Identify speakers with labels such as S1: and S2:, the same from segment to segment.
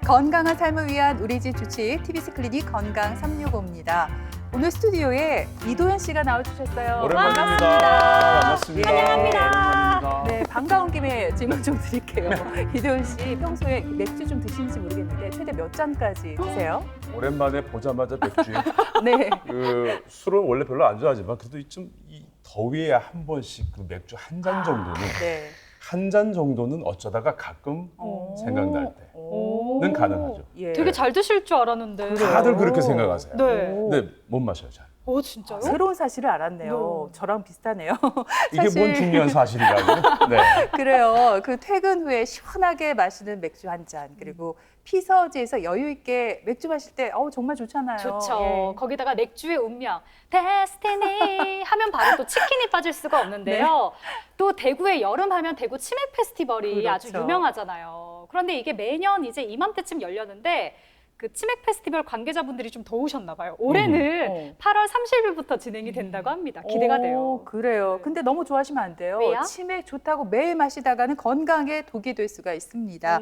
S1: 건강한 삶을 위한 우리 집 주치의 TBC 클리닉 건강 365입니다. 오늘 스튜디오에 이도현 씨가 나와주셨어요.
S2: 오랜만입니다. 반갑습니다.
S3: 환영합니다.
S1: 네, 반가운 김에 질문 좀 드릴게요. 이도현 씨 평소에 맥주 좀 드시는지 모르겠는데 최대 몇 잔까지 드세요?
S2: 오랜만에 보자마자 맥주.
S1: 네.
S2: 술을 원래 별로 안 좋아하지만 그래도 이 더위에 한 번씩 그 맥주 한 잔 정도는
S1: 네.
S2: 한 잔 정도는 어쩌다가 가끔 생각날 때는 가능하죠.
S1: 예.
S3: 되게 잘 드실 줄 알았는데.
S2: 다들 그렇게 생각하세요.
S3: 네.
S2: 근데 못 마셔요, 잘.
S3: 진짜요?
S1: 새로운 사실을 알았네요. 저랑 비슷하네요.
S2: 이게 뭔 중요한 사실이라고? 네.
S1: 그래요. 그 퇴근 후에 시원하게 마시는 맥주 한 잔, 그리고 피서지에서 여유 있게 맥주 마실 때 정말 좋잖아요.
S3: 좋죠.
S1: 예.
S3: 거기다가 맥주의 운명, 데스티니 하면 바로 또 치킨이 빠질 수가 없는데요. 또 대구의 여름 하면 대구 치맥 페스티벌이 아주
S1: 그렇죠.
S3: 유명하잖아요. 그런데 이게 매년 이제 이맘때쯤 열렸는데 그 치맥 페스티벌 관계자분들이 좀 더우셨나 봐요. 올해는 8월 30일부터 진행이 된다고 합니다. 기대가 돼요.
S1: 그래요. 근데 너무 좋아하시면 안 돼요.
S3: 왜요?
S1: 치맥 좋다고 매일 마시다가는 건강에 독이 될 수가 있습니다.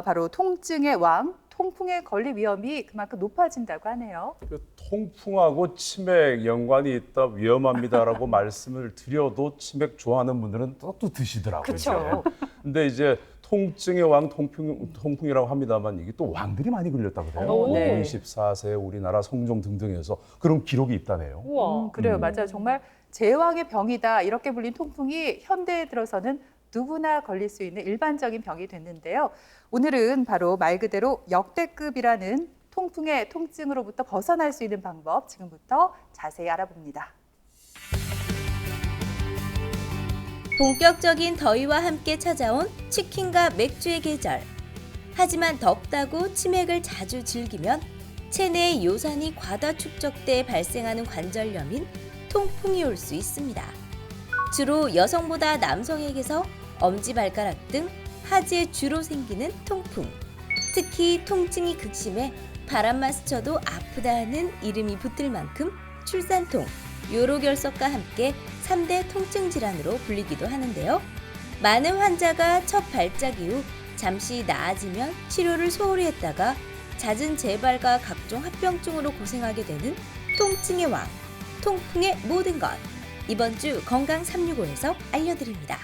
S1: 바로 통증의 왕, 통풍에 걸릴 위험이 그만큼 높아진다고 하네요.
S2: 그 통풍하고 치맥 연관이 있다 위험합니다라고 말씀을 드려도 치맥 좋아하는 분들은 또 드시더라고요.
S3: 그쵸.
S2: 근데 이제 통증의 왕 통풍이라고 합니다만 이게 또 왕들이 많이 걸렸다고 그래요.
S3: 오, 네.
S2: 24세 우리나라 성종 등등해서 그런 기록이 있다네요.
S3: 우와.
S1: 그래요. 맞아요. 정말 제왕의 병이다 이렇게 불린 통풍이 현대에 들어서는 누구나 걸릴 수 있는 일반적인 병이 됐는데요. 오늘은 바로 말 그대로 역대급이라는 통풍의 통증으로부터 벗어날 수 있는 방법 지금부터 자세히 알아봅니다.
S4: 본격적인 더위와 함께 찾아온 치킨과 맥주의 계절. 하지만 덥다고 치맥을 자주 즐기면 체내의 요산이 과다 축적돼 발생하는 관절염인 통풍이 올 수 있습니다. 주로 여성보다 남성에게서 엄지발가락 등 하지에 주로 생기는 통풍. 특히 통증이 극심해 바람만 스쳐도 아프다는 이름이 붙을 만큼 출산통, 요로결석과 함께 3대 통증 질환으로 불리기도 하는데요. 많은 환자가 첫 발작 이후 잠시 나아지면 치료를 소홀히 했다가 잦은 재발과 각종 합병증으로 고생하게 되는 통증의 왕, 통풍의 모든 것. 이번 주 건강 365에서 알려드립니다.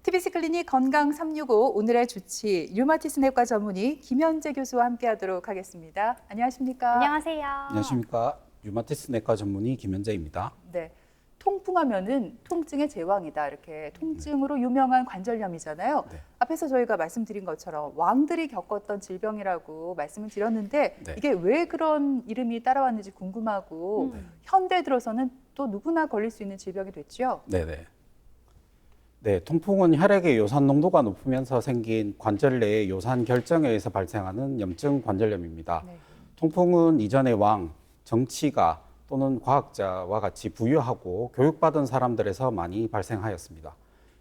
S1: TBC 클리닉 건강 365 오늘의 주치 류마티스 내과 전문의 김현재 교수와 함께하도록 하겠습니다. 안녕하십니까?
S3: 안녕하세요.
S5: 안녕하십니까. 류마티스 내과 전문의 김현재입니다.
S1: 네, 통풍하면은 통증의 제왕이다 이렇게 통증으로 유명한 관절염이잖아요.
S5: 네.
S1: 앞에서 저희가 말씀드린 것처럼 왕들이 겪었던 질병이라고 말씀을 드렸는데
S5: 네.
S1: 이게 왜 그런 이름이 따라왔는지 궁금하고 현대 들어서는 또 누구나 걸릴 수 있는 질병이 됐죠.
S5: 네네. 네, 통풍은 혈액의 요산 농도가 높으면서 생긴 관절 내의 요산 결정에 의해서 발생하는 염증 관절염입니다.
S1: 네.
S5: 통풍은 이전의 왕, 정치가 또는 과학자와 같이 부유하고 교육받은 사람들에서 많이 발생하였습니다.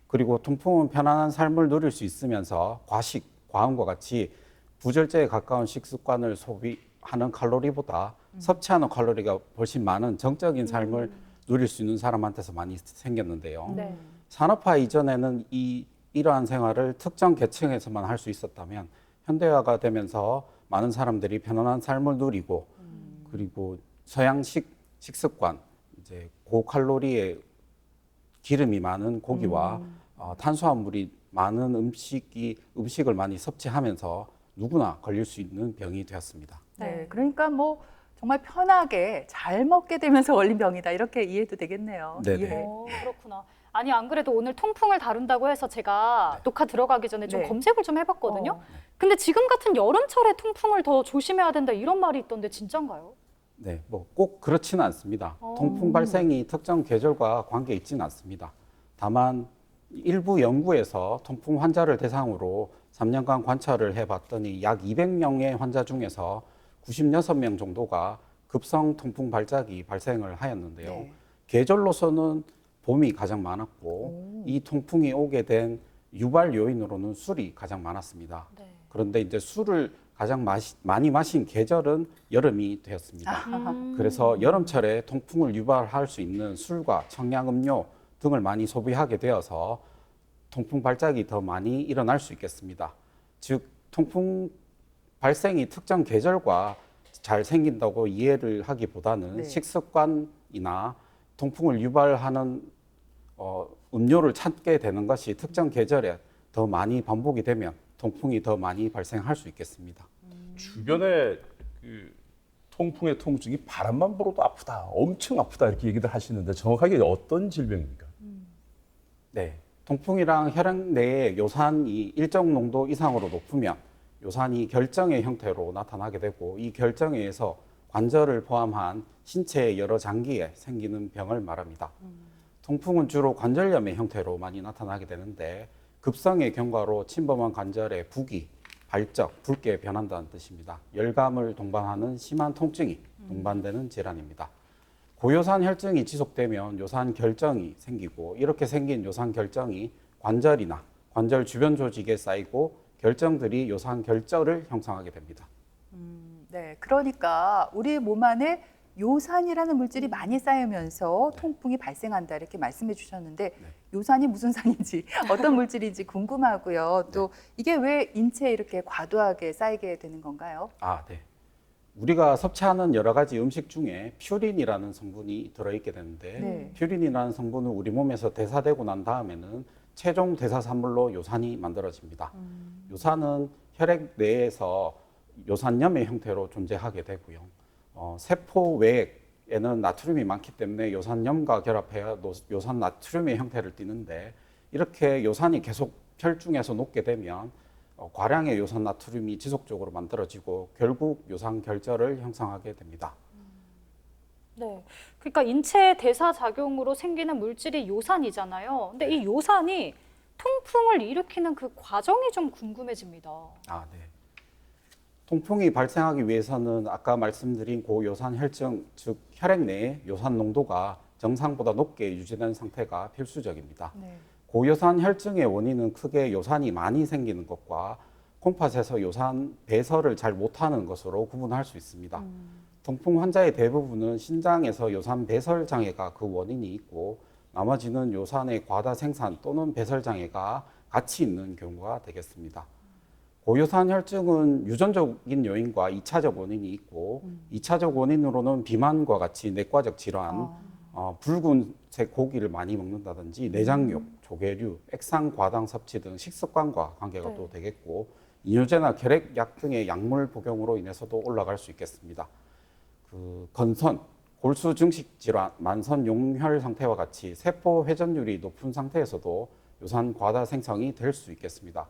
S5: 그리고 통풍은 편안한 삶을 누릴 수 있으면서 과식, 과음과 같이 부절제에 가까운 식습관을 소비하는 칼로리보다 섭취하는 칼로리가 훨씬 많은 정적인 삶을 누릴 수 있는 사람한테서 많이 생겼는데요.
S3: 네.
S5: 산업화 이전에는 이러한 생활을 특정 계층에서만 할 수 있었다면 현대화가 되면서 많은 사람들이 편안한 삶을 누리고 그리고 서양식 식습관, 이제 고칼로리의 기름이 많은 고기와 탄수화물이 많은 음식을 많이 섭취하면서 누구나 걸릴 수 있는 병이 되었습니다.
S1: 네, 그러니까 뭐 정말 편하게 잘 먹게 되면서 걸린 병이다 이렇게 이해도 되겠네요.
S5: 네네.
S1: 예.
S3: 그렇구나. 아니 안 그래도 오늘 통풍을 다룬다고 해서 제가 녹화 들어가기 전에 좀
S1: 네.
S3: 검색을 좀 해봤거든요. 근데 지금 같은 여름철에 통풍을 더 조심해야 된다 이런 말이 있던데 진짠가요?
S5: 네, 뭐 꼭 그렇지는 않습니다. 통풍 발생이 특정 계절과 관계 있지는 않습니다. 다만 일부 연구에서 통풍 환자를 대상으로 3년간 관찰을 해봤더니 약 200명의 환자 중에서 96명 정도가 급성 통풍 발작이 발생을 하였는데요.
S1: 네.
S5: 계절로서는 봄이 가장 많았고 이 통풍이 오게 된 유발 요인으로는 술이 가장 많았습니다.
S3: 네.
S5: 그런데 이제 술을 가장 많이 마신 계절은 여름이 되었습니다. 그래서 여름철에 통풍을 유발할 수 있는 술과 청량음료 등을 많이 소비하게 되어서 통풍 발작이 더 많이 일어날 수 있겠습니다. 즉 통풍 발생이 특정 계절과 잘 생긴다고 이해를 하기보다는
S1: 네.
S5: 식습관이나 통풍을 유발하는 음료를 찾게 되는 것이 특정 계절에 더 많이 반복이 되면 통풍이 더 많이 발생할 수 있겠습니다.
S2: 주변에 그 통풍의 통증이 바람만 불어도 아프다, 엄청 아프다 이렇게 얘기들 하시는데 정확하게 어떤 질병입니까?
S5: 네, 통풍이랑 혈액 내의 요산이 일정 농도 이상으로 높으면 요산이 결정의 형태로 나타나게 되고 이 결정에 의해서 관절을 포함한 신체의 여러 장기에 생기는 병을 말합니다. 통풍은 주로 관절염의 형태로 많이 나타나게 되는데 급성의 경과로 침범한 관절의 부기, 발적, 붉게 변한다는 뜻입니다. 열감을 동반하는 심한 통증이 동반되는 질환입니다. 고요산 혈증이 지속되면 요산 결정이 생기고 이렇게 생긴 요산 결정이 관절이나 관절 주변 조직에 쌓이고 결정들이 요산 결절을 형성하게 됩니다.
S1: 네, 그러니까 우리 몸 안에 요산이라는 물질이 많이 쌓이면서 통풍이 발생한다 이렇게 말씀해 주셨는데 요산이 무슨 산인지 어떤 물질인지 궁금하고요. 또 이게 왜 인체에 이렇게 과도하게 쌓이게 되는 건가요?
S5: 네. 우리가 섭취하는 여러 가지 음식 중에 퓨린이라는 성분이 들어있게 되는데
S1: 네.
S5: 퓨린이라는 성분은 우리 몸에서 대사되고 난 다음에는 최종 대사산물로 요산이 만들어집니다. 요산은 혈액 내에서 요산염의 형태로 존재하게 되고요. 세포 외에는 나트륨이 많기 때문에 요산염과 결합해야 요산 나트륨의 형태를 띠는데 이렇게 요산이 계속 혈중에서 녹게 되면 과량의 요산 나트륨이 지속적으로 만들어지고 결국 요산 결절을 형성하게 됩니다.
S3: 네. 그러니까 인체 대사 작용으로 생기는 물질이 요산이잖아요. 근데 이 요산이 통풍을 일으키는 그 과정이 좀 궁금해집니다.
S5: 네. 통풍이 발생하기 위해서는 아까 말씀드린 고요산 혈증, 즉 혈액 내에 요산 농도가 정상보다 높게 유지된 상태가 필수적입니다.
S1: 네.
S5: 고요산 혈증의 원인은 크게 요산이 많이 생기는 것과 콩팥에서 요산 배설을 잘 못하는 것으로 구분할 수 있습니다. 통풍 환자의 대부분은 신장에서 요산 배설 장애가 그 원인이 있고 나머지는 요산의 과다 생산 또는 배설 장애가 같이 있는 경우가 되겠습니다. 고요산 혈증은 유전적인 요인과 2차적 원인이 있고 2차적 원인으로는 비만과 같이 내과적 질환, 붉은색 고기를 많이 먹는다든지 내장육, 조개류, 액상 과당 섭취 등 식습관과 관계가 또 되겠고 이뇨제나 결핵약 등의 약물 복용으로 인해서도 올라갈 수 있겠습니다. 건선, 골수 증식 질환, 만선 용혈 상태와 같이 세포 회전율이 높은 상태에서도 요산 과다 생성이 될 수 있겠습니다.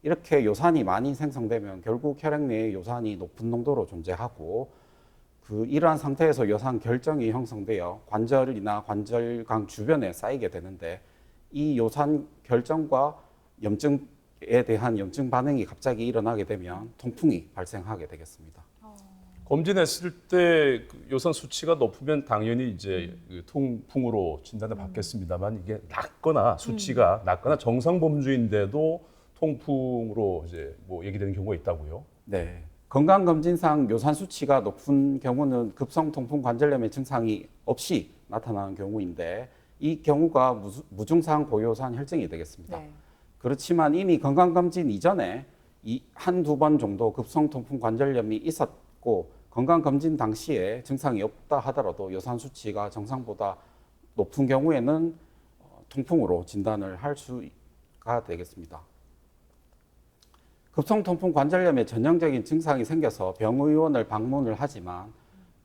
S5: 이렇게 요산이 많이 생성되면 결국 혈액 내에 요산이 높은 농도로 존재하고 이러한 상태에서 요산 결정이 형성되어 관절이나 관절강 주변에 쌓이게 되는데 이 요산 결정과 염증에 대한 염증 반응이 갑자기 일어나게 되면 통풍이 발생하게 되겠습니다.
S2: 검진했을 때 요산 수치가 높으면 당연히 이제 그 통풍으로 진단을 받겠습니다만 이게 수치가 낮거나 정상 범주인데도 통풍으로 이제 뭐 얘기되는 경우가 있다고요?
S5: 네. 건강검진상 요산 수치가 높은 경우는 급성 통풍 관절염의 증상이 없이 나타나는 경우인데 이 경우가 무증상 고요산 혈증이 되겠습니다.
S1: 네.
S5: 그렇지만 이미 건강검진 이전에 한두 번 정도 급성 통풍 관절염이 있었고 건강검진 당시에 증상이 없다 하더라도 요산 수치가 정상보다 높은 경우에는 통풍으로 진단을 할 수가 되겠습니다. 급성 통풍 관절염의 전형적인 증상이 생겨서 병의원을 방문을 하지만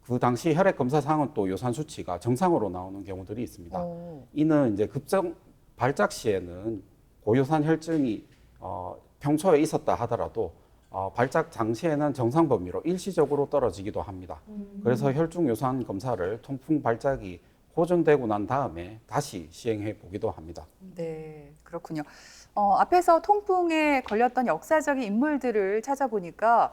S5: 그 당시 혈액 검사상은 또 요산 수치가 정상으로 나오는 경우들이 있습니다. 이는 이제 급성 발작 시에는 고요산 혈증이 평소에 있었다 하더라도 발작 당시에는 정상 범위로 일시적으로 떨어지기도 합니다. 그래서 혈중 요산 검사를 통풍 발작이 호전되고 난 다음에 다시 시행해 보기도 합니다.
S1: 네, 그렇군요. 앞에서 통풍에 걸렸던 역사적인 인물들을 찾아보니까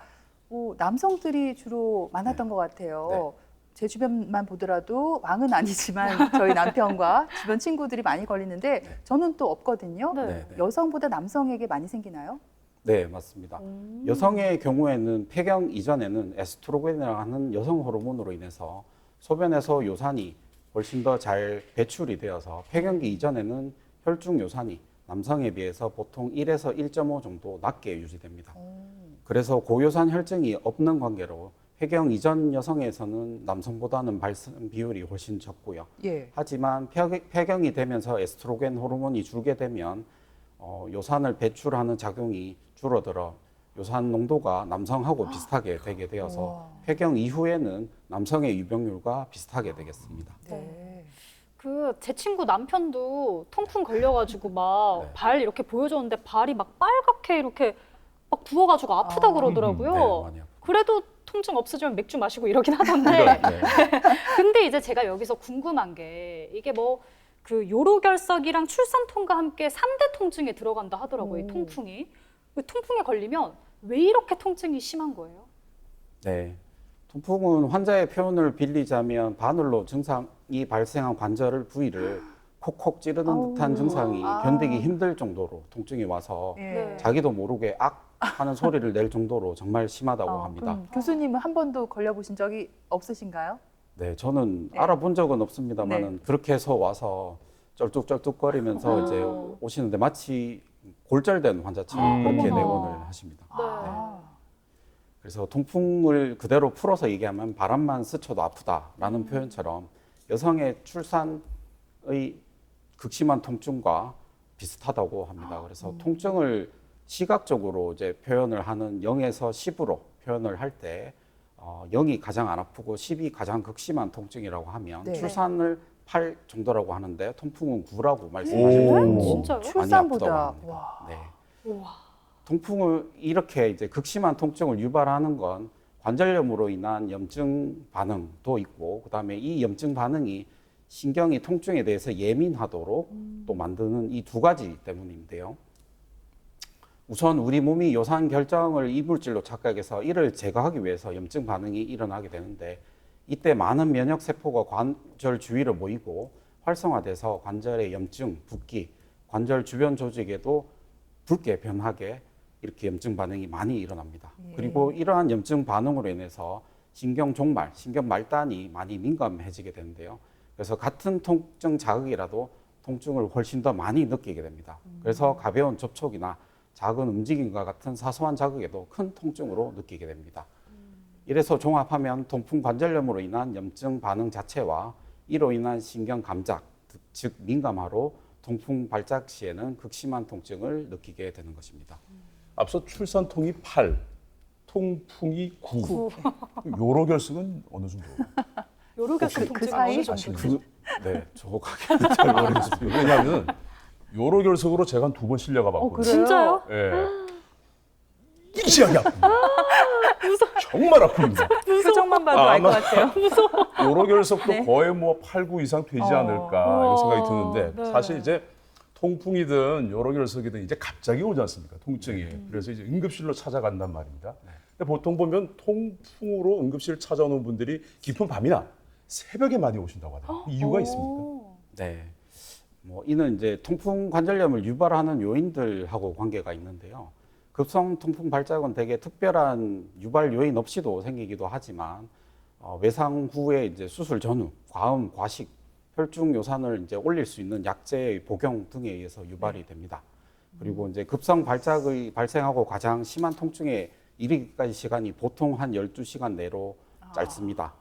S1: 남성들이 주로 많았던 것 같아요. 제 주변만 보더라도 왕은 아니지만 저희 남편과 주변 친구들이 많이 걸리는데 저는 또 없거든요.
S3: 네.
S1: 여성보다 남성에게 많이 생기나요?
S5: 네, 맞습니다. 여성의 경우에는 폐경 이전에는 에스트로겐이라는 여성 호르몬으로 인해서 소변에서 요산이 훨씬 더 잘 배출이 되어서 폐경기 이전에는 혈중 요산이 남성에 비해서 보통 1에서 1.5 정도 낮게 유지됩니다. 그래서 고요산 혈증이 없는 관계로 폐경 이전 여성에서는 남성보다는 발생 비율이 훨씬 적고요.
S1: 예.
S5: 하지만 폐경이 되면서 에스트로겐 호르몬이 줄게 되면 요산을 배출하는 작용이 줄어들어 요산 농도가 남성하고 비슷하게 되게 되어서
S1: 우와.
S5: 폐경 이후에는 남성의 유병률과 비슷하게 되겠습니다.
S1: 네.
S3: 그 제 친구 남편도 통풍 걸려가지고 막
S5: 네.
S3: 발 이렇게 보여줬는데 발이 막 빨갛게 이렇게 막 부어가지고 아프다 그러더라고요.
S5: 네, 많이 아프죠.
S3: 그래도 통증 없어지면 맥주 마시고 이러긴 하던데.
S2: 네.
S3: 근데 이제 제가 여기서 궁금한 게 이게 뭐 그 요로결석이랑 출산통과 함께 3대 통증에 들어간다 하더라고요. 이 통풍이. 통풍에 걸리면 왜 이렇게 통증이 심한 거예요?
S5: 네. 통풍은 환자의 표현을 빌리자면 바늘로 증상이 발생한 관절 부위를 콕콕 찌르는 듯한 증상이 견디기 힘들 정도로 통증이 와서
S1: 예.
S3: 네.
S5: 자기도 모르게 악 하는 소리를 낼 정도로 정말 심하다고 합니다.
S1: 그럼 교수님은 한 번도 걸려보신 적이 없으신가요?
S5: 네, 저는
S1: 네.
S5: 알아본 적은 없습니다만은 그렇게 해서 와서 쩔뚝쩔뚝거리면서 이제 오시는데 마치 골절된 환자처럼 그렇게
S3: 어머나.
S5: 내원을 하십니다.
S3: 네.
S5: 그래서 통풍을 그대로 풀어서 얘기하면 바람만 스쳐도 아프다라는 표현처럼 여성의 출산의 극심한 통증과 비슷하다고 합니다. 그래서 통증을 시각적으로 이제 표현을 하는 0에서 10으로 표현을 할 때 0이 가장 안 아프고 10이 가장 극심한 통증이라고 하면
S1: 네.
S5: 출산을 8 정도라고 하는데 통풍은 9라고 말씀하실 정도로
S3: 진짜요?
S5: 많이
S1: 출산보다.
S5: 아프다고 합니다.
S1: 와.
S5: 네.
S3: 우와.
S5: 통풍을 이렇게 이제 극심한 통증을 유발하는 건 관절염으로 인한 염증 반응도 있고 그다음에 이 염증 반응이 신경이 통증에 대해서 예민하도록 또 만드는 이 두 가지 때문인데요. 우선 우리 몸이 요산 결정을 이물질로 착각해서 이를 제거하기 위해서 염증 반응이 일어나게 되는데 이때 많은 면역 세포가 관절 주위를 모이고 활성화돼서 관절의 염증, 붓기, 관절 주변 조직에도 붉게 변하게 이렇게 염증 반응이 많이 일어납니다. 그리고 이러한 염증 반응으로 인해서 신경 종말, 신경 말단이 많이 민감해지게 되는데요. 그래서 같은 통증 자극이라도 통증을 훨씬 더 많이 느끼게 됩니다. 그래서 가벼운 접촉이나 작은 움직임과 같은 사소한 자극에도 큰 통증으로 느끼게 됩니다. 이래서 종합하면 통풍 관절염으로 인한 염증 반응 자체와 이로 인한 신경 감작, 즉 민감화로 통풍 발작 시에는 극심한 통증을 느끼게 되는 것입니다.
S2: 앞서 출산통이 8, 통풍이 9. 요로결석은 어느 정도?
S3: 요로결석
S1: 그
S3: 통증은
S1: 사이?
S3: 어느 정도?
S5: 네, 정확하게는 잘 모르겠습니다.
S2: 왜냐하면 요로결석으로 제가 한 2번 실려가 봤거든요.
S1: 그래요?
S3: 진짜요?
S2: 예. 일시하게 아픕니다. 정말 아픕니다.
S1: 표정만 봐도 알 것 같아요.
S2: 요로결석도
S1: 네.
S2: 거의 뭐 8, 9 이상 되지 않을까 이런 생각이 드는데
S3: 네.
S2: 사실 이제 통풍이든 요로결석이든 이제 갑자기 오지 않습니까? 통증이. 그래서 이제 응급실로 찾아간단 말입니다. 근데 보통 보면 통풍으로 응급실 찾아오는 분들이 깊은 밤이나 새벽에 많이 오신다고 하더라고요. 이유가 있습니까?
S5: 네. 뭐 이는 이제 통풍 관절염을 유발하는 요인들하고 관계가 있는데요. 급성 통풍 발작은 대개 특별한 유발 요인 없이도 생기기도 하지만 외상 후에 이제 수술 전후, 과음, 과식, 혈중 요산을 이제 올릴 수 있는 약제의 복용 등에 의해서 유발이 됩니다. 그리고 이제 급성 발작의 발생하고 가장 심한 통증에 이르기까지 시간이 보통 한 12시간 내로 짧습니다.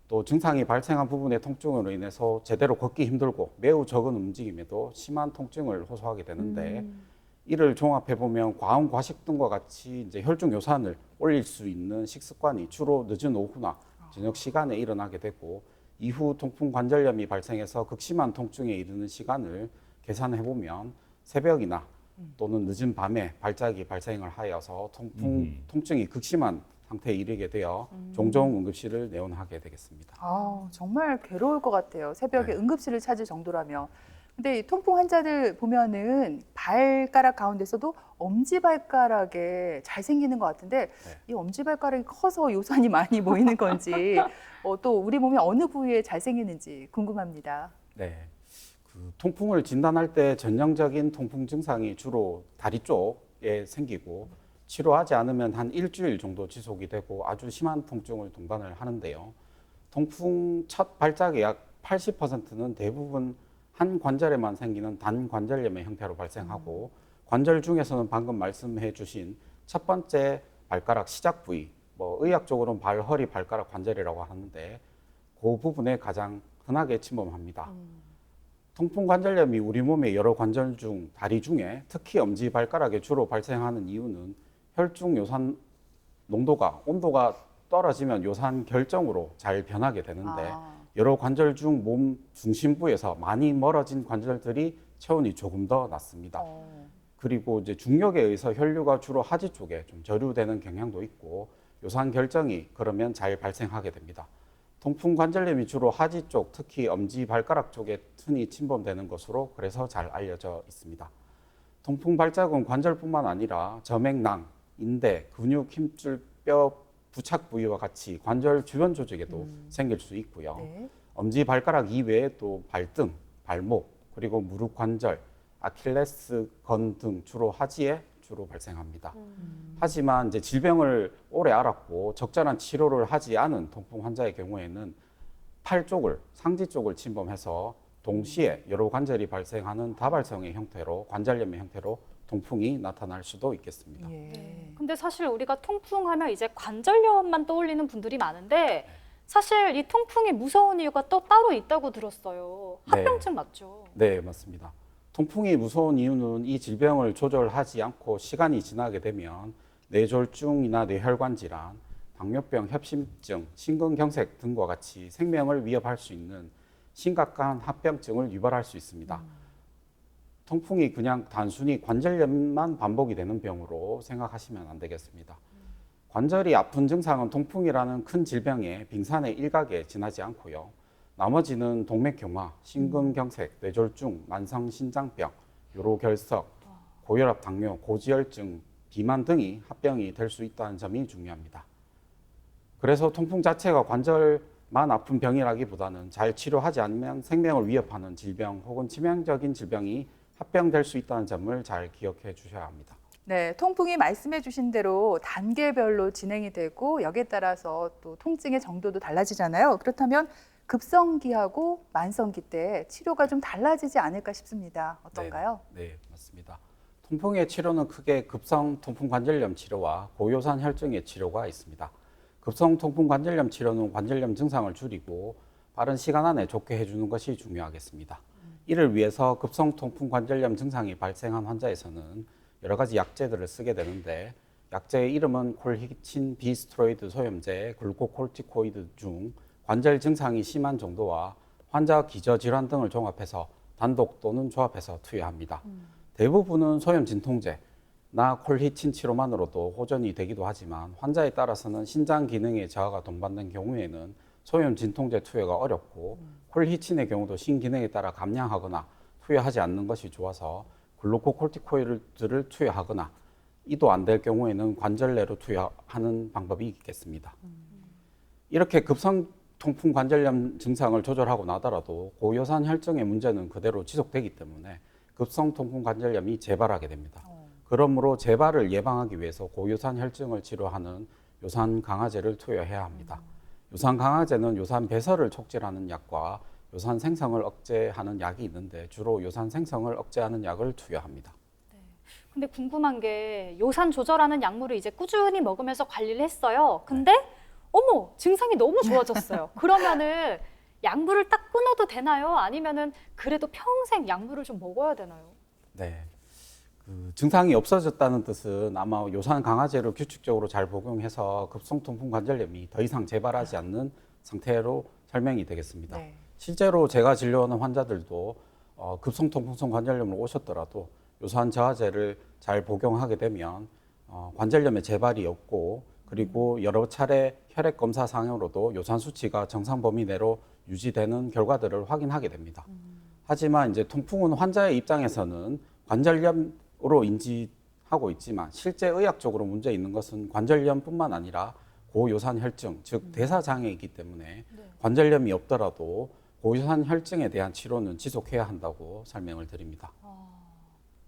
S5: 또 증상이 발생한 부분의 통증으로 인해서 제대로 걷기 힘들고 매우 적은 움직임에도 심한 통증을 호소하게 되는데 이를 종합해 보면 과음, 과식 등과 같이 이제 혈중 요산을 올릴 수 있는 식습관이 주로 늦은 오후나 저녁 시간에 일어나게 되고 이후 통풍 관절염이 발생해서 극심한 통증에 이르는 시간을 계산해 보면 새벽이나 또는 늦은 밤에 발작이 발생을 하여서 통증이 극심한 상태에 이르게 되어 종종 응급실을 내원하게 되겠습니다.
S1: 정말 괴로울 것 같아요. 새벽에
S5: 네.
S1: 응급실을 찾을 정도라면. 근데 이 통풍 환자들 보면은 발가락 가운데서도 엄지발가락에 잘 생기는 것 같은데 이 엄지발가락이 커서 요산이 많이 모이는 건지 또 우리 몸의 어느 부위에 잘 생기는지 궁금합니다.
S5: 네. 그 통풍을 진단할 때 전형적인 통풍 증상이 주로 다리 쪽에 생기고 치료하지 않으면 한 일주일 정도 지속이 되고 아주 심한 통증을 동반을 하는데요. 통풍 첫 발작의 약 80%는 대부분 한 관절에만 생기는 단관절염의 형태로 발생하고 관절 중에서는 방금 말씀해 주신 첫 번째 발가락 시작 부위, 뭐 의학적으로는 발, 허리, 발가락 관절이라고 하는데 그 부분에 가장 흔하게 침범합니다. 통풍 관절염이 우리 몸의 여러 관절 중 다리 중에 특히 엄지 발가락에 주로 발생하는 이유는 혈중 요산 농도가 온도가 떨어지면 요산 결정으로 잘 변하게 되는데 여러 관절 중 몸 중심부에서 많이 멀어진 관절들이 체온이 조금 더 낮습니다. 그리고 이제 중력에 의해서 혈류가 주로 하지 쪽에 좀 저류되는 경향도 있고 요산 결정이 그러면 잘 발생하게 됩니다. 통풍 관절염이 주로 하지 쪽, 특히 엄지 발가락 쪽에 흔히 침범되는 것으로 그래서 잘 알려져 있습니다. 통풍 발작은 관절뿐만 아니라 점액낭, 인대, 근육, 힘줄, 뼈 부착 부위와 같이 관절 주변 조직에도 생길 수 있고요.
S1: 네.
S5: 엄지 발가락 이외에 또 발등, 발목, 그리고 무릎 관절, 아킬레스 건 등 주로 하지에 주로 발생합니다. 하지만 이제 질병을 오래 앓았고 적절한 치료를 하지 않은 통풍 환자의 경우에는 팔 쪽을, 상지 쪽을 침범해서 동시에 여러 관절이 발생하는 다발성의 형태로 관절염의 형태로 통풍이 나타날 수도 있겠습니다.
S1: 예.
S3: 근데 사실 우리가 통풍하면 이제 관절염만 떠올리는 분들이 많은데 사실 이 통풍이 무서운 이유가 또 따로 있다고 들었어요. 합병증 맞죠?
S5: 네, 맞습니다. 통풍이 무서운 이유는 이 질병을 조절하지 않고 시간이 지나게 되면 뇌졸중이나 뇌혈관 질환, 당뇨병, 협심증, 심근경색 등과 같이 생명을 위협할 수 있는 심각한 합병증을 유발할 수 있습니다. 통풍이 그냥 단순히 관절염만 반복이 되는 병으로 생각하시면 안 되겠습니다. 관절이 아픈 증상은 통풍이라는 큰 질병의 빙산의 일각에 지나지 않고요. 나머지는 동맥경화, 심근경색, 뇌졸중, 만성신장병, 요로결석, 고혈압, 당뇨, 고지혈증, 비만 등이 합병이 될 수 있다는 점이 중요합니다. 그래서 통풍 자체가 관절만 아픈 병이라기보다는 잘 치료하지 않으면 생명을 위협하는 질병 혹은 치명적인 질병이 합병될 수 있다는 점을 잘 기억해 주셔야 합니다.
S1: 네, 통풍이 말씀해 주신 대로 단계별로 진행이 되고 여기에 따라서 또 통증의 정도도 달라지잖아요. 그렇다면 급성기하고 만성기 때 치료가 좀 달라지지 않을까 싶습니다. 어떤가요?
S5: 네, 맞습니다. 통풍의 치료는 크게 급성 통풍 관절염 치료와 고요산 혈증의 치료가 있습니다. 급성 통풍 관절염 치료는 관절염 증상을 줄이고 빠른 시간 안에 좋게 해주는 것이 중요하겠습니다. 이를 위해서 급성 통풍 관절염 증상이 발생한 환자에서는 여러 가지 약제들을 쓰게 되는데 약제의 이름은 콜히친 비스테로이드 소염제, 글루코콜티코이드 중 관절 증상이 심한 정도와 환자 기저 질환 등을 종합해서 단독 또는 조합해서 투여합니다. 대부분은 소염 진통제나 콜히친 치료만으로도 호전이 되기도 하지만 환자에 따라서는 신장 기능의 저하가 동반된 경우에는 소염 진통제 투여가 어렵고 콜히친의 경우도 신기능에 따라 감량하거나 투여하지 않는 것이 좋아서 글루코콜티코이드를 투여하거나 이도 안 될 경우에는 관절 내로 투여하는 방법이 있겠습니다. 이렇게 급성 통풍 관절염 증상을 조절하고 나더라도 고요산 혈증의 문제는 그대로 지속되기 때문에 급성 통풍 관절염이 재발하게 됩니다. 그러므로 재발을 예방하기 위해서 고요산 혈증을 치료하는 요산 강화제를 투여해야 합니다. 요산 강화제는 요산 배설을 촉진하는 약과 요산 생성을 억제하는 약이 있는데 주로 요산 생성을 억제하는 약을 투여합니다.
S3: 근데 궁금한 게 요산 조절하는 약물을 이제 꾸준히 먹으면서 관리를 했어요. 근데 어머, 증상이 너무 좋아졌어요. 그러면은 약물을 딱 끊어도 되나요? 아니면은 그래도 평생 약물을 좀 먹어야 되나요?
S5: 네. 증상이 없어졌다는 뜻은 아마 요산 강화제를 규칙적으로 잘 복용해서 급성 통풍 관절염이 더 이상 재발하지 않는 상태로 설명이 되겠습니다.
S1: 네.
S5: 실제로 제가 진료하는 환자들도 급성 통풍성 관절염으로 오셨더라도 요산 저하제를 잘 복용하게 되면 관절염의 재발이 없고 그리고 여러 차례 혈액 검사 상으로도 요산 수치가 정상 범위 내로 유지되는 결과들을 확인하게 됩니다. 하지만 이제 통풍은 환자의 입장에서는 관절염으로 인지하고 있지만 실제 의학적으로 문제 있는 것은 관절염뿐만 아니라 고요산 혈증, 즉 대사 장애이기 때문에 관절염이 없더라도 고요산 혈증에 대한 치료는 지속해야 한다고 설명을 드립니다.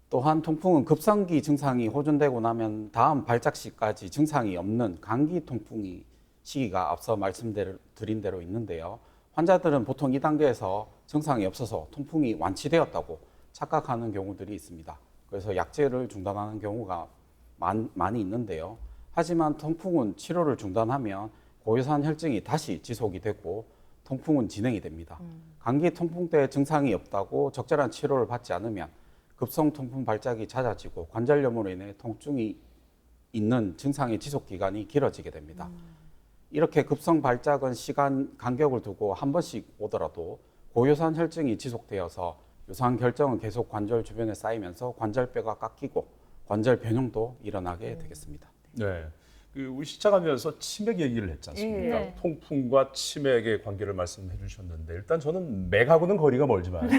S5: 또한 통풍은 급성기 증상이 호전되고 나면 다음 발작 시까지 증상이 없는 감기 통풍이 시기가 앞서 말씀드린 대로 있는데요. 환자들은 보통 2단계에서 증상이 없어서 통풍이 완치되었다고 착각하는 경우들이 있습니다. 그래서 약제를 중단하는 경우가 많이 있는데요. 하지만 통풍은 치료를 중단하면 고유산 혈증이 다시 지속이 되고 통풍은 진행이 됩니다. 감기 통풍 때 증상이 없다고 적절한 치료를 받지 않으면 급성 통풍 발작이 잦아지고 관절염으로 인해 통증이 있는 증상의 지속 기간이 길어지게 됩니다. 이렇게 급성 발작은 시간 간격을 두고 한 번씩 오더라도 고유산 혈증이 지속되어서 유산 결정은 계속 관절 주변에 쌓이면서 관절뼈가 깎이고 관절 변형도 일어나게 되겠습니다.
S2: 네. 우리 시작하면서 치맥 얘기를 했지 않습니까?
S3: 네.
S2: 통풍과 치맥의 관계를 말씀해 주셨는데 일단 저는 맥하고는 거리가 멀지만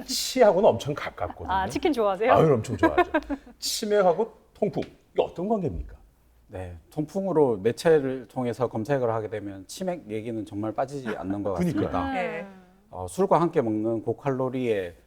S2: 치하고는 엄청 가깝거든요.
S3: 아, 치킨 좋아하세요?
S2: 아유, 엄청 좋아하죠. 치맥하고 통풍 이게 어떤 관계입니까?
S5: 네, 통풍으로 매체를 통해서 검색을 하게 되면 치맥 얘기는 정말 빠지지 않는 것 같습니다.
S2: 그러니까요.
S1: 네.
S5: 술과 함께 먹는 고칼로리의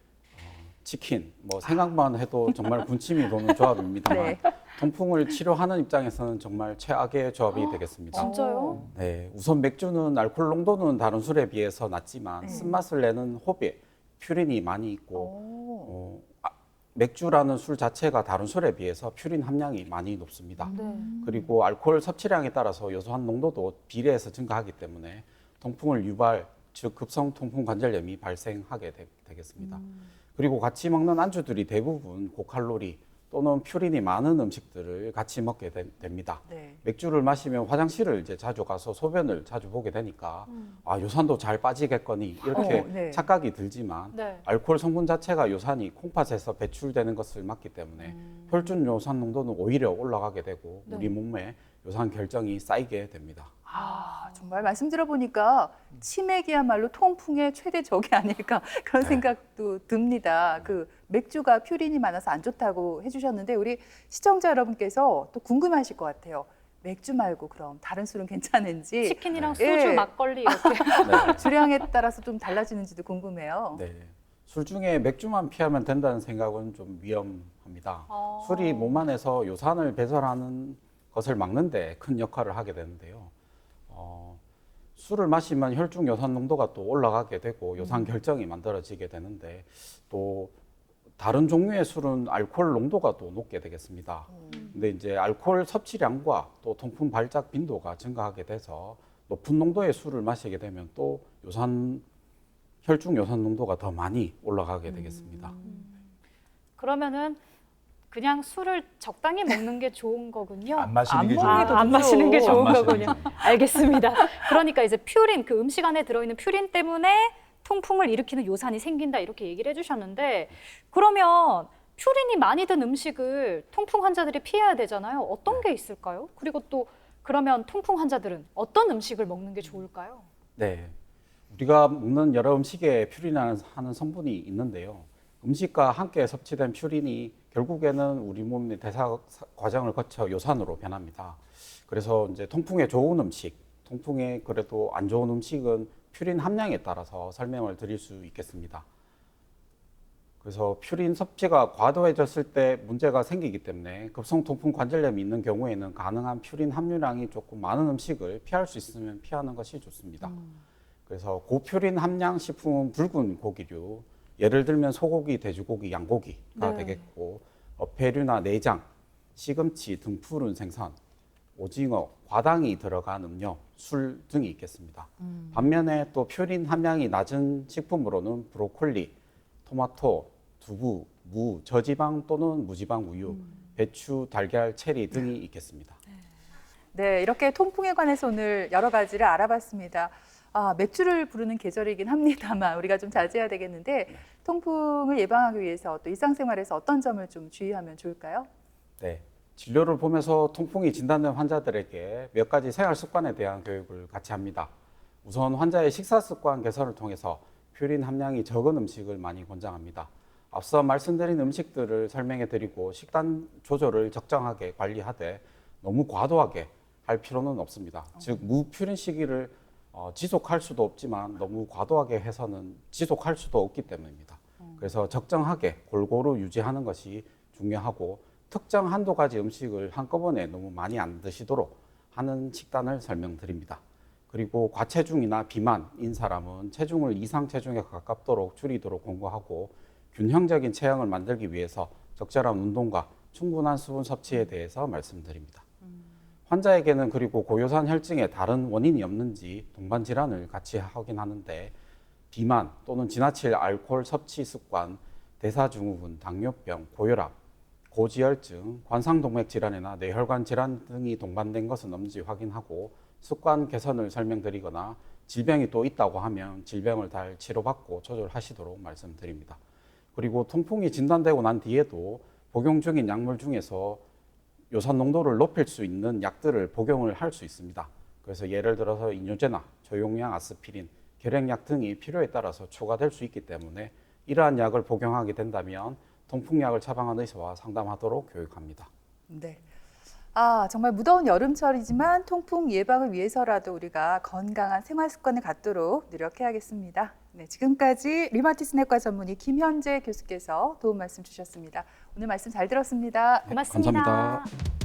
S5: 치킨, 뭐 생각만 해도 정말 군침이 도는 조합입니다만
S1: 네.
S5: 통풍을 치료하는 입장에서는 정말 최악의 조합이 되겠습니다.
S3: 진짜요?
S5: 네, 우선 맥주는 알코올 농도는 다른 술에 비해서 낮지만
S1: 네.
S5: 쓴맛을 내는 호비에 퓨린이 많이 있고
S1: 오.
S5: 맥주라는 술 자체가 다른 술에 비해서 퓨린 함량이 많이 높습니다.
S3: 네.
S5: 그리고 알코올 섭취량에 따라서 요소한 농도도 비례해서 증가하기 때문에 통풍을 유발, 즉 급성 통풍 관절염이 발생하게 되겠습니다. 그리고 같이 먹는 안주들이 대부분 고칼로리 또는 퓨린이 많은 음식들을 같이 먹게 됩니다.
S1: 네.
S5: 맥주를 마시면 화장실을 이제 자주 가서 소변을 자주 보게 되니까 아, 요산도 잘 빠지겠거니 이렇게
S1: 네.
S5: 착각이 들지만
S3: 네.
S5: 알코올 성분 자체가 요산이 콩팥에서 배출되는 것을 막기 때문에 혈중 요산 농도는 오히려 올라가게 되고
S3: 네.
S5: 우리 몸에 요산 결정이 쌓이게 됩니다.
S1: 아, 정말 말씀 들어보니까 치맥이야말로 통풍의 최대 적이 아닐까 그런 생각도 듭니다. 그 맥주가 퓨린이 많아서 안 좋다고 해주셨는데 우리 시청자 여러분께서 또 궁금하실 것 같아요. 맥주 말고 그럼 다른 술은 괜찮은지
S3: 치킨이랑
S1: 네.
S3: 소주,
S1: 예.
S3: 막걸리 이렇게.
S5: 네.
S1: 주량에 따라서 좀 달라지는지도 궁금해요.
S5: 네. 술 중에 맥주만 피하면 된다는 생각은 좀 위험합니다. 술이 몸 안에서 요산을 배설하는 것을 막는데 큰 역할을 하게 되는데요. 술을 마시면 혈중 요산 농도가 또 올라가게 되고 요산 결정이 만들어지게 되는데 또 다른 종류의 술은 알코올 농도가 또 높게 되겠습니다. 근데 이제 알코올 섭취량과 또 통풍 발작 빈도가 증가하게 돼서 높은 농도의 술을 마시게 되면 또 혈중 요산 농도가 더 많이 올라가게 되겠습니다.
S3: 그러면은 그냥 술을 적당히 먹는 게 좋은 거군요.
S2: 안 마시는 게
S1: 안
S2: 좋은
S1: 먹는 게
S2: 거죠.
S1: 더
S3: 안 마시는 게
S1: 좋죠.
S3: 좋은
S2: 안 마시는
S3: 거군요.
S2: 게 좋은
S3: 알겠습니다. 그러니까 이제 퓨린, 그 음식 안에 들어있는 퓨린 때문에 통풍을 일으키는 요산이 생긴다 이렇게 얘기를 해주셨는데 그러면 퓨린이 많이 든 음식을 통풍 환자들이 피해야 되잖아요. 어떤 게 있을까요? 그리고 또 그러면 통풍 환자들은 어떤 음식을 먹는 게 좋을까요?
S5: 네. 우리가 먹는 여러 음식에 퓨린이라는 성분이 있는데요. 음식과 함께 섭취된 퓨린이 결국에는 우리 몸의 대사 과정을 거쳐 요산으로 변합니다. 그래서 이제 통풍에 좋은 음식, 통풍에 그래도 안 좋은 음식은 퓨린 함량에 따라서 설명을 드릴 수 있겠습니다. 그래서 퓨린 섭취가 과도해졌을 때 문제가 생기기 때문에 급성 통풍 관절염이 있는 경우에는 가능한 퓨린 함유량이 조금 많은 음식을 피할 수 있으면 피하는 것이 좋습니다. 그래서 고퓨린 함량 식품은 붉은 고기류, 예를 들면 소고기, 돼지고기, 양고기가
S3: 네.
S5: 되겠고 어패류나 내장, 시금치, 등푸른 생선, 오징어, 과당이 들어간 음료, 술 등이 있겠습니다. 반면에 또 퓨린 함량이 낮은 식품으로는 브로콜리, 토마토, 두부, 무, 저지방 또는 무지방 우유, 배추, 달걀, 체리 등이 있겠습니다.
S1: 네, 이렇게 통풍에 관해서 오늘 여러 가지를 알아봤습니다. 아, 맥주를 부르는 계절이긴 합니다만 우리가 좀 자제해야 되겠는데 통풍을 예방하기 위해서 또 일상생활에서 어떤 점을 좀 주의하면 좋을까요?
S5: 네, 진료를 보면서 통풍이 진단된 환자들에게 몇 가지 생활 습관에 대한 교육을 같이 합니다. 우선 환자의 식사 습관 개선을 통해서 퓨린 함량이 적은 음식을 많이 권장합니다. 앞서 말씀드린 음식들을 설명해 드리고 식단 조절을 적정하게 관리하되 너무 과도하게 할 필요는 없습니다. 즉 무퓨린 시기를 지속할 수도 없지만 너무 과도하게 해서는 지속할 수도 없기 때문입니다. 그래서 적정하게 골고루 유지하는 것이 중요하고 특정 한두 가지 음식을 한꺼번에 너무 많이 안 드시도록 하는 식단을 설명드립니다. 그리고 과체중이나 비만인 사람은 체중을 이상 체중에 가깝도록 줄이도록 권고하고 균형적인 체형을 만들기 위해서 적절한 운동과 충분한 수분 섭취에 대해서 말씀드립니다. 환자에게는 그리고 고요산 혈증에 다른 원인이 없는지 동반 질환을 같이 확인하는데 비만 또는 지나칠 알코올 섭취 습관, 대사증후군, 당뇨병, 고혈압, 고지혈증, 관상동맥 질환이나 뇌혈관 질환 등이 동반된 것은 없는지 확인하고 습관 개선을 설명드리거나 질병이 또 있다고 하면 질병을 잘 치료받고 조절하시도록 말씀드립니다. 그리고 통풍이 진단되고 난 뒤에도 복용 중인 약물 중에서 요산 농도를 높일 수 있는 약들을 복용을 할 수 있습니다. 그래서 예를 들어서 이뇨제나 저용량 아스피린, 결핵약 등이 필요에 따라서 추가될 수 있기 때문에 이러한 약을 복용하게 된다면 통풍약을 처방한 의사와 상담하도록 교육합니다.
S1: 네. 정말 무더운 여름철이지만 통풍 예방을 위해서라도 우리가 건강한 생활 습관을 갖도록 노력해야겠습니다. 네, 지금까지 류마티스 내과 전문의 김현재 교수께서 도움 말씀 주셨습니다. 오늘 말씀 잘 들었습니다.
S3: 고맙습니다.
S5: 감사합니다.